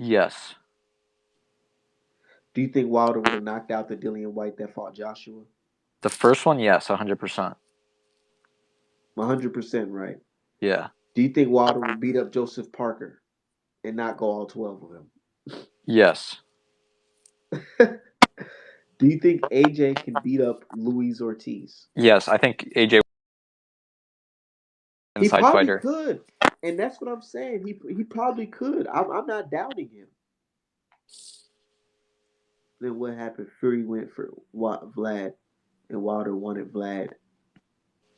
Yes. Do you think Wilder would have knocked out the Dillian White that fought Joshua? The first one, yes, 100%. 100% right. Yeah. Do you think Wilder would beat up Joseph Parker and not go all 12 of Yes. him? Do you think AJ can beat up Luis Ortiz? Yes. I think AJ He inside probably fighter. could, and that's what I'm saying. He probably could. I'm not doubting him. Then what happened? Fury went for Vlad, and Wilder wanted Vlad.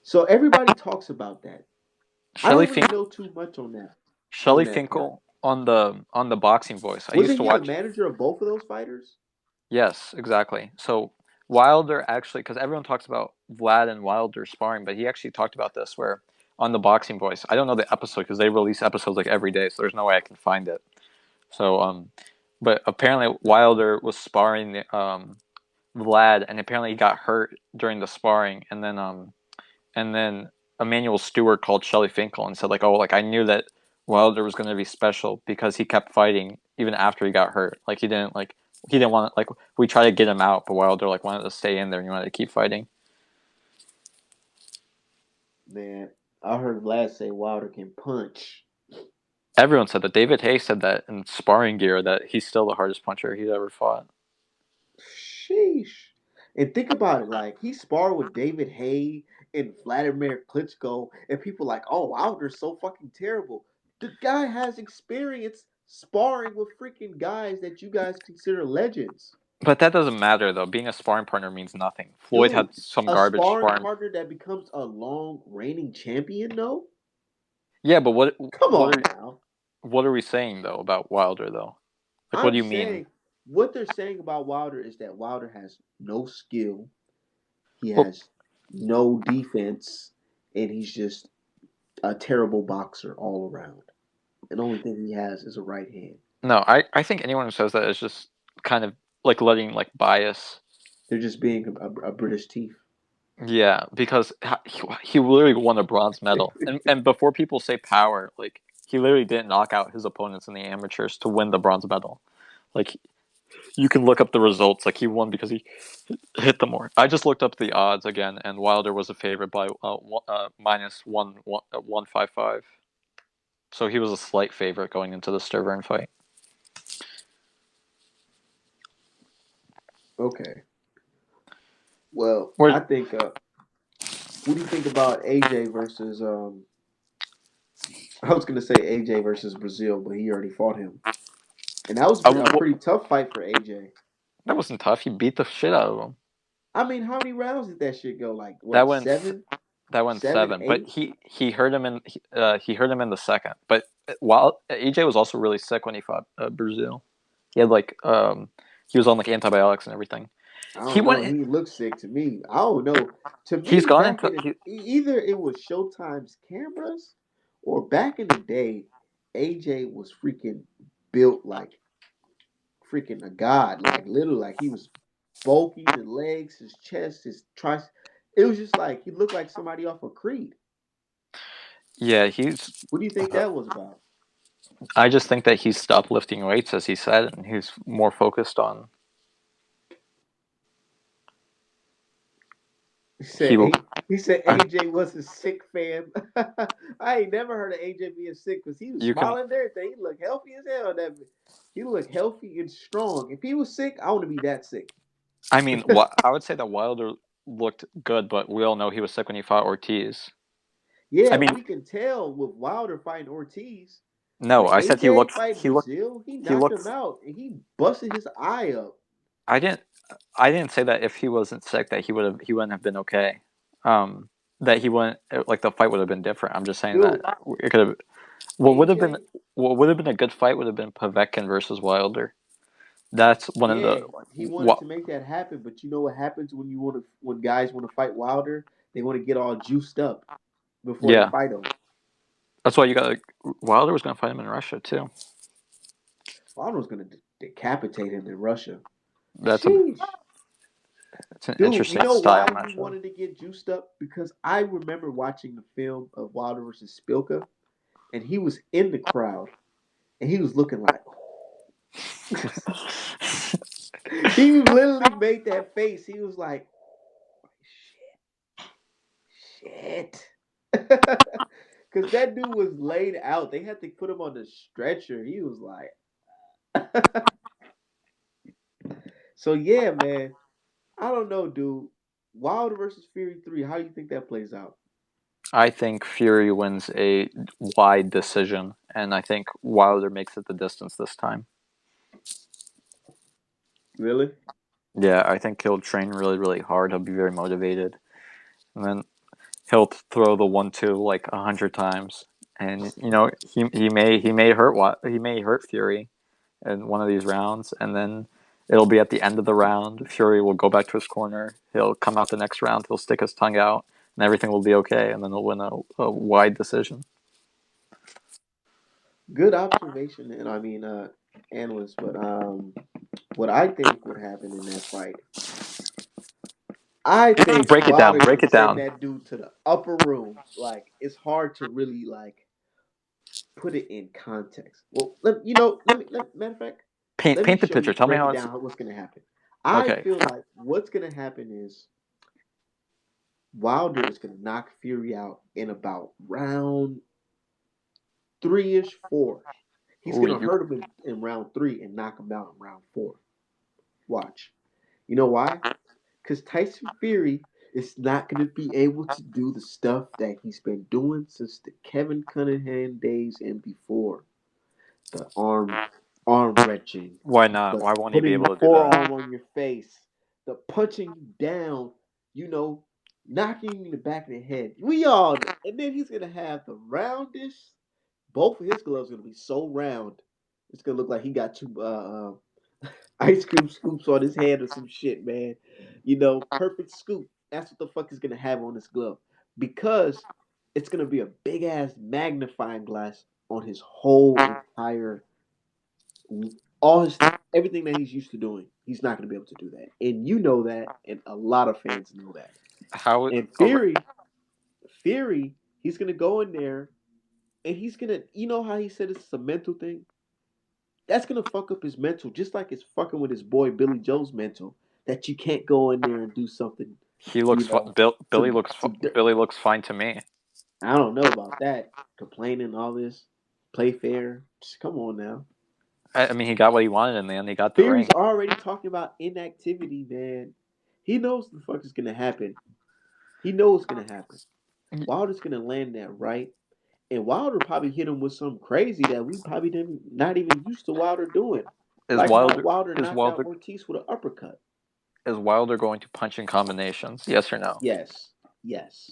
So everybody talks about that. I Shelly don't really Finkel. know too much on Shelly that part. Finkel on the Boxing Voice. I used Wasn't to he the watch. manager of both of those fighters? Yes, exactly. So Wilder actually, because everyone talks about Vlad and Wilder sparring, but he actually talked about this where on the Boxing Voice. I don't know the episode because they release episodes like every day, so there's no way I can find it. So but apparently Wilder was sparring Vlad, and apparently he got hurt during the sparring, and then Emmanuel Stewart called Shelly Finkel and said like, oh, like I knew that Wilder was going to be special because he kept fighting even after he got hurt. He didn't want like we tried to get him out, but Wilder like wanted to stay in there and he wanted to keep fighting. Man, I heard Vlad say Wilder can punch. Everyone said that. David Hay said that in sparring gear that he's still the hardest puncher he's ever fought. Sheesh. And think about it, like he sparred with David Hay and Vladimir Klitschko, and people like, oh, Wilder's so fucking terrible. The guy has experience sparring with freaking guys that you guys consider legends. But that doesn't matter though. Being a sparring partner means nothing. Floyd Dude, had some a garbage sparring sparring. partner that becomes a long reigning champion, no? Yeah, but Come on now. what are we saying though about Wilder though? Like, what I'm do you mean? saying what they're saying about Wilder is that Wilder has no skill, he Well, has no defense, and he's just a terrible boxer all around. And the only thing he has is a right hand. no, I think anyone who says that is just kind of like letting like bias. They're just being a British thief. Yeah, because he literally won a bronze medal, and before people say power, like he literally didn't knock out his opponents in the amateurs to win the bronze medal. Like you can look up the results. Like he won because he hit them more. I just looked up the odds again, and Wilder was a favorite by minus 155. So he was a slight favorite going into the Sturburn fight. Okay. Well, Where I think. What do you think about AJ versus? I was gonna say AJ versus Brazil, but he already fought him, and that was a well, pretty tough fight for AJ. that wasn't tough. He beat the shit out of him. I mean, how many rounds did that shit go? Like That what, went seven, that went seven, 7, but eight? he hurt him in he hurt him in the second. But while AJ was also really sick when he fought Brazil, he had he was on like antibiotics and everything. I He don't know. went. He looks sick to me. I don't know. To He's me, gone back into. in either it was Showtime's cameras or back in the day, AJ was freaking built like freaking a god. Like literally, like he was bulky, the legs, his chest, his triceps. It was just like he looked like somebody off of Creed. Yeah, he's. What do you think Uh, that was about? I just think that he's stopped lifting weights, as he said, and he's more focused on. He He. said he said AJ was a sick fan. I ain't never heard of AJ being sick because he was You can. smiling and everything. He looked healthy as hell. He looked healthy and strong. If he was sick, I want to be that sick. I mean, what I would say that Wilder looked good, but we all know he was sick when he fought Ortiz. I Yeah, mean, we can tell with Wilder fighting Ortiz, no, but I said he AJ looked. fight He looked. Brazil, he He knocked him looked. out and he busted his eye up. I didn't. I didn't say that if he wasn't sick that he wouldn't have been okay. That he wouldn't like the fight would have been different. I'm just saying that Dude, it could have. What would have been AJ, what would have been a good fight would have been Povetkin versus Wilder. That's one of the yeah, he wanted what. to make that happen, but you know what happens when you want to when guys want to fight Wilder? They want to get all juiced up before they Yeah, fight him. that's why you got Wilder was going to fight him in Russia too. Wilder was gonna decapitate him in Russia. That's a Sheesh. it's an Dude, you interesting know style why he matchup. wanted to get juiced up? Because I remember watching the film of Wilder versus Spilka, and he was in the crowd, and he was looking like, He literally made that face. He was like, shit. Because that dude was laid out. They had to put him on the stretcher. He was like, so yeah, man. I don't know, dude. Wilder versus Fury 3. How do you think that plays out? I think Fury wins a wide decision, and I think Wilder makes it the distance this time. Really? Yeah, I think he'll train really, really hard. He'll be very motivated, and then he'll throw the 1-2 like 100 times. And he may hurt Fury in one of these rounds, and then it'll be at the end of the round. Fury will go back to his corner. He'll come out the next round. He'll stick his tongue out, and everything will be okay. And then he'll win a wide decision. Good observation, and I mean, analyst. But what I think would happen in that fight, I think Break it down. Wilder Break gonna it send down. that dude to the upper room. Like it's hard to really like put it in context. Well, matter of fact, let me Paint the show picture. you, Tell me break how it it's down. What's gonna happen? I okay. feel like what's gonna happen is Wilder is gonna knock Fury out in about round three ish, four. He's Ooh, gonna you hurt him in round three and knock him out in round four. Watch. You know why? Because Tyson Fury is not going to be able to do the stuff that he's been doing since the Kevin Cunningham days and before. The arm wrenching, why not? the Why won't he be putting the able to do forearm that? on your face, the punching you down, you know, knocking you in the back of the head. We all, and then he's gonna have the roundish. Both of his gloves are gonna be so round, it's gonna look like he got two ice cream scoops on his head or some shit, man. You know, perfect scoop. That's what the fuck he's gonna have on his glove because it's gonna be a big ass magnifying glass on his whole entire, all his everything that he's used to doing. He's not gonna be able to do that, and you know that, and a lot of fans know that. How? And Okay. Fury, he's gonna go in there and he's gonna, you know how he said it's a mental thing. That's gonna fuck up his mental, just like it's fucking with his boy Billy Joe's mental. That you can't go in there and do something, He you looks. know, some. Billy looks fine to me. I don't know about that. Complaining all this, play fair. Just come on now. I mean, he got what he wanted in the end. He got the ring. Fury's already talking about inactivity, man. He knows the fuck is gonna happen. He knows it's gonna happen. Wilder's gonna land that right, and Wilder probably hit him with something crazy that we probably didn't not even used to Wilder doing, Is like how Wilder Wilder is knocked out Wilder Ortiz with an uppercut. is Wilder going to punch in combinations? Yes or no? Yes, yes.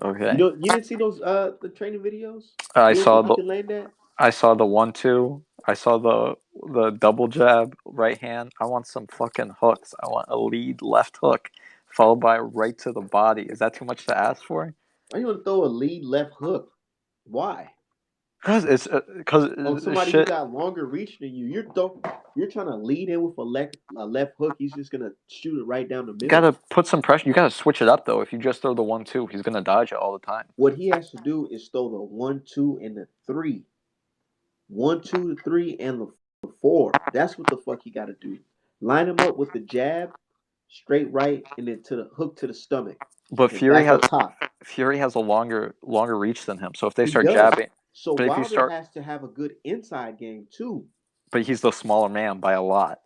You Okay. know, you didn't see those the training videos. I You don't saw think he the can land that? I saw the 1-2. I saw the double jab right hand. I want some fucking hooks. I want a lead left hook followed by right to the body. Is that too much to ask for? Why you want to throw a lead left hook? Why? On Because somebody who shit. got longer reach than you. You're trying to lead in with a left hook. He's just gonna shoot it right down the You middle. gotta put some pressure. You gotta switch it up though. If you just throw the 1-2, he's gonna dodge it all the time. What he has to do is throw the 1, 2, and the 3. 1, 2, the 3, and the 4. That's what the fuck he got to do. Line him up with the jab, straight right, and then to the hook to the stomach, But and back up top. Fury has a longer reach than him. So if they He start does. jabbing, So but if you Wilder start, has to have a good inside game too. but he's the smaller man by a lot.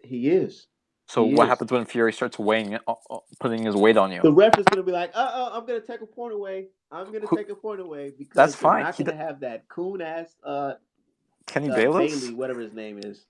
He is. So He what is. happens when Fury starts putting his weight on you? The ref is going to be like, I'm going to take a point away. I'm going to Who, take a point away that's because they're fine. not going to have that coon ass Kenny Bayless. Bailey, whatever his name is.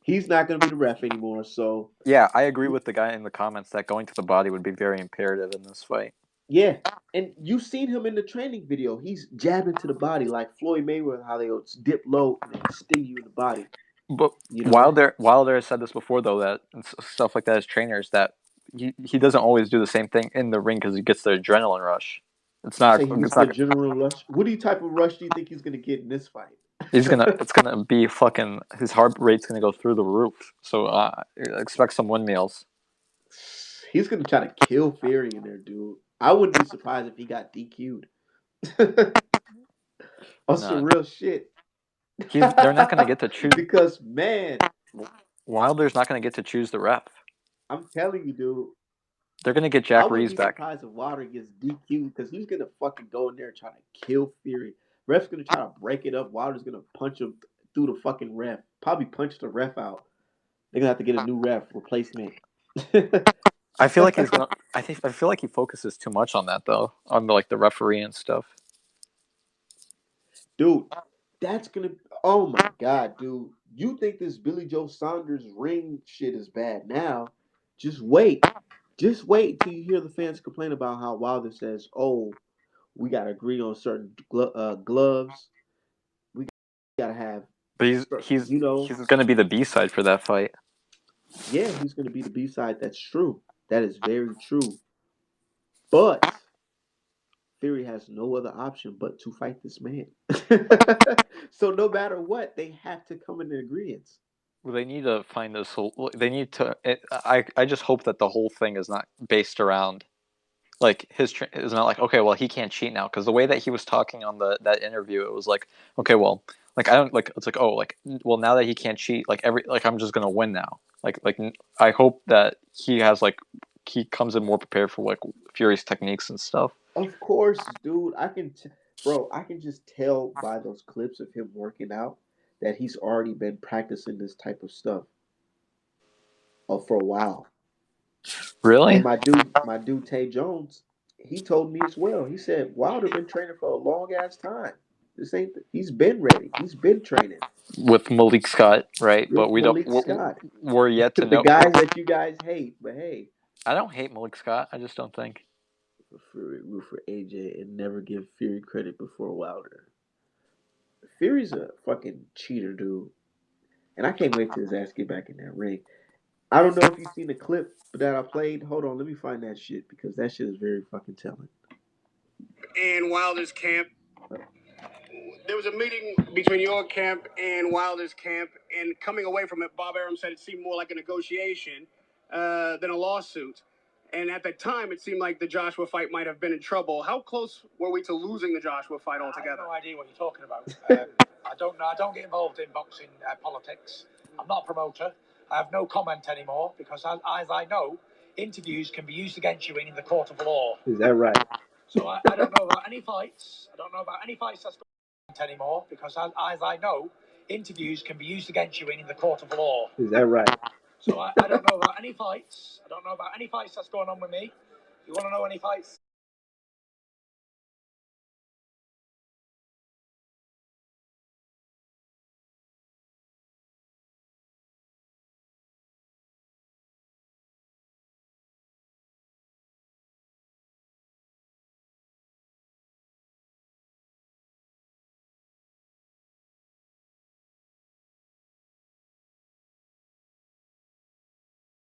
He's not going to be the ref anymore. So, Yeah, I agree with the guy in the comments that going to the body would be very imperative in this fight. yeah. And you've seen him in the training video. He's jabbing to the body like Floyd Mayweather, how they would dip low and then sting you in the body. But You know? Wilder has said this before though that stuff like that as trainers that he doesn't always do the same thing in the ring because he gets the adrenaline rush. It's You not say he it's gets the not general rush. What type of rush do you think he's going to get in this fight? it's gonna be fucking his heart rate's gonna go through the roof. So expect some windmills. He's going to try to kill Fury in there, dude. I wouldn't be surprised if he got DQ'd. On some No, real shit. they're not gonna get to choose. Because man, Wilder's not going to get to choose the ref. I'm telling you, dude. They're going to get I Jack wouldn't Reeves be back. surprised if Wilder gets DQ because he's gonna fucking go in there and try to kill Fury. Ref's gonna try to break it up. Wilder's gonna punch him through the fucking ref. Probably punch the ref out. They're gonna have to get a new ref replacement. I feel like he's going to. I feel like he focuses too much on that though, on the referee and stuff. Dude, that's gonna. Oh my god, dude. You think this Billy Joe Saunders ring shit is bad now? Just wait. Just wait till you hear the fans complain about how Wilder says, "Oh, we gotta agree on certain gloves. We gotta have, But he's you know." he's going to be the B side for that fight. Yeah, he's gonna be the B side. That's true. That is very true. But Theory has no other option but to fight this man. So no matter what, they have to come in agreement. Well, they need to find this. They need to. I just hope that the whole thing is not based around like is not like okay, well he can't cheat now because the way that he was talking on the that interview, it was like okay, well like I don't like it's like oh like well now that he can't cheat like I'm just gonna win now like I hope that he has like he comes in more prepared for like Fury's techniques and stuff. Of course, dude. Bro. I can just tell by those clips of him working out that he's already been practicing this type of stuff for a while. And Really? my dude Tay Jones, he told me as well. He said Wilder been training for a long ass time. This ain't. He's been ready. He's been training With Malik Scott, right? But with Malik Scott. we're yet to The know. guys that you guys hate, but hey, I don't hate Malik Scott. I just don't think. root for AJ and never give Fury credit before Wilder. Fury's a fucking cheater, dude. And I can't wait till his ass get back in that ring. I don't know if you've seen the clip that I played. Hold on, let me find that shit because that shit is very fucking telling. In Wilder's camp, there was a meeting between your camp and Wilder's camp, and coming away from it, Bob Arum said it seemed more like a negotiation than a lawsuit. And at the time, it seemed like the Joshua fight might have been in trouble. How close were we to losing the Joshua fight altogether? I have no idea what you're talking about. I don't know. I don't get involved in boxing politics. I'm not a promoter. I have no comment anymore because, as I know, interviews can be used against you in the court of law. Is that right? So I don't know about any fights. I don't know about any fights that's anymore because, as I know, interviews can be used against you in the court of law. Is that right? So I don't know about any fights. I don't know about any fights that's going on with me. You want to know any fights?